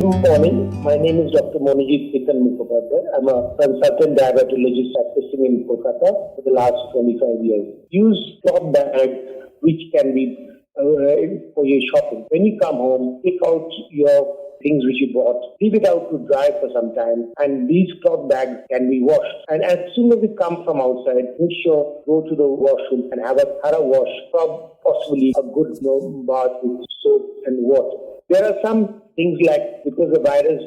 morning. My name is Dr. Monojit Ketan Mukhopadhyay. I'm a consultant diabetologist practicing in Kolkata for the last 25 years. Use cloth bags which can be for your shopping. When you come home, take out your things which you bought, leave it out to dry for some time, and these cloth bags can be washed. And as soon as you come from outside, make sure go to the washroom and have a thorough wash, possibly a good bath with soap and water. There are some things like, because the virus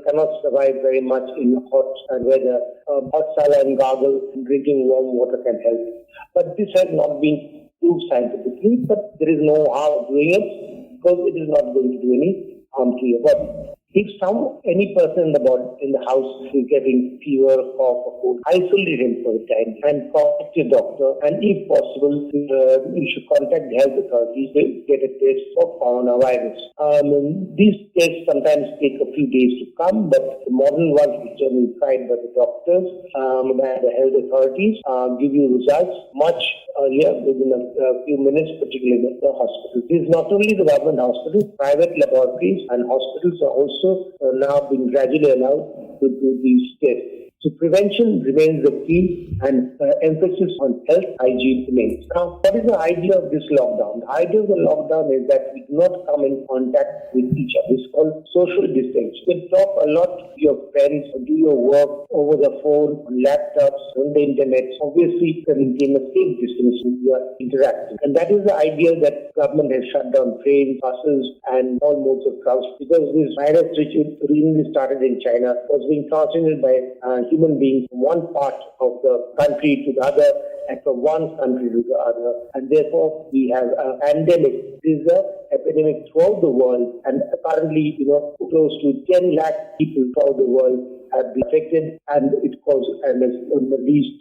cannot survive very much in hot weather, hot saline gargle and drinking warm water can help. But this has not been proved scientifically, but there is no harm doing it because it is not going to do any harm to your body. If any person in the house is getting fever, cough, or cold, isolate him for a time and contact your doctor. And if possible, you should contact the health authorities to get a test for coronavirus. These tests sometimes take a few days to come, but the modern ones which are tried by the doctors and the health authorities give you results much earlier, within a few minutes, particularly in the hospital. This is not only the government hospitals, private laboratories and hospitals are also now being gradually allowed to do these tests. So prevention remains the key and emphasis on health hygiene remains. Now, what is the idea of this lockdown? The idea of the lockdown is that we do not come in contact with each other. It's called social distance. You can talk a lot to your friends or do your work over the phone, on laptops, on the internet. Obviously, you can maintain a safe distance when you are interacting. And that is the idea that government has shut down trains, buses, and all modes of transport because this virus, which originally started in China, was being transmitted by human beings from one part of the country to the other and from one country to the other. And therefore, we have a pandemic. This is an epidemic throughout the world, and currently, close to 10 lakh people throughout the world have been affected, and it causes at least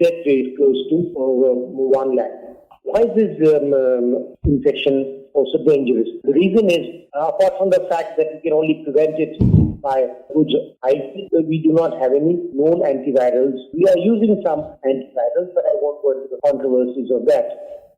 death rate close to 1 lakh. Why is this infection also dangerous? The reason is, apart from the fact that we can only prevent it by good hygiene, we do not have any known antivirals. We are using some antivirals, but I won't go into the controversies of that.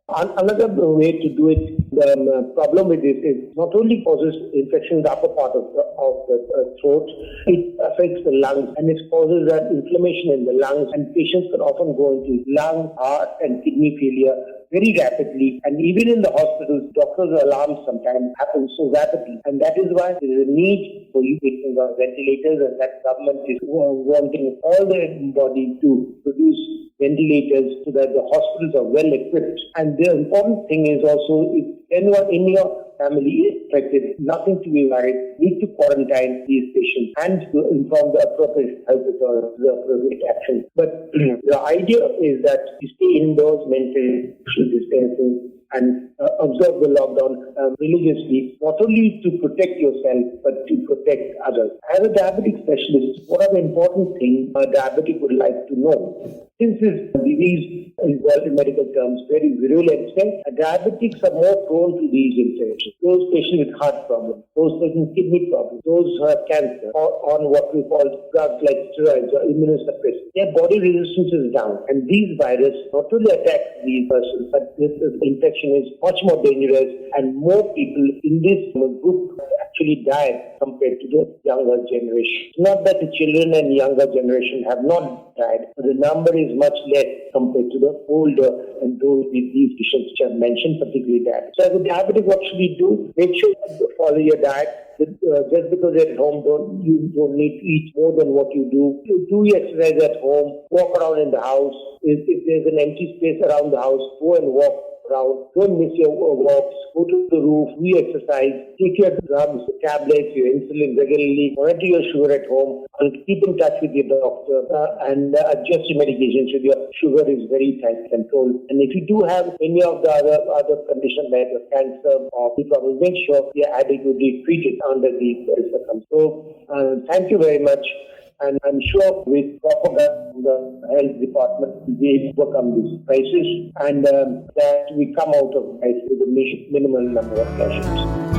Another way to do it, the problem with this is not only causes infection in the upper part of the throat, it affects the lungs and it causes an inflammation in the lungs, and patients can often go into lung, heart and kidney failure very rapidly, and even in the hospitals, doctors' alarms sometimes happen so rapidly, and that is why there is a need for you taking on ventilators, and that government is wanting all the body to produce ventilators so that the hospitals are well equipped. And the important thing is also, if anyone in your family is affected, nothing to be worried, need to quarantine these patients and to inform the appropriate health authorities, the appropriate action. But the idea is that you stay indoors, maintain social distancing, and observe the lockdown religiously, not only to protect yourself, but to protect others. As a diabetic specialist, what are the important things a diabetic would like to know? Since this disease is, in medical terms, very virulent, diabetics are more prone to these infections. Those patients with heart problems, those patients with kidney problems, those who have cancer, or on what we call drugs like steroids or immunosuppressants, their body resistance is down. And these viruses not only attack these persons, but this infection is much more dangerous, and more people in this group actually die compared to the younger generation. It's not that the children and younger generation have not died, but the number is much less compared to the older and those with these conditions which I've mentioned, particularly diabetes. So as a diabetic, what should we do? Make sure you follow your diet. Just because you're at home, you don't need to eat more than what you do. Do your exercise at home, walk around in the house. If there's an empty space around the house, go and walk around. Don't miss your walks. Go to the roof, do exercise, take your drugs, tablets, your insulin regularly, monitor your sugar at home, and keep in touch with your doctor and adjust your medications if your sugar is very tight controlled. And if you do have any of the other conditions like cancer or problems, make sure you are adequately treated under these circumstances. So thank you very much. And I'm sure with proper guidance from the health department, we'll be able to overcome this crisis and that we come out of crisis with a minimal number of casualties.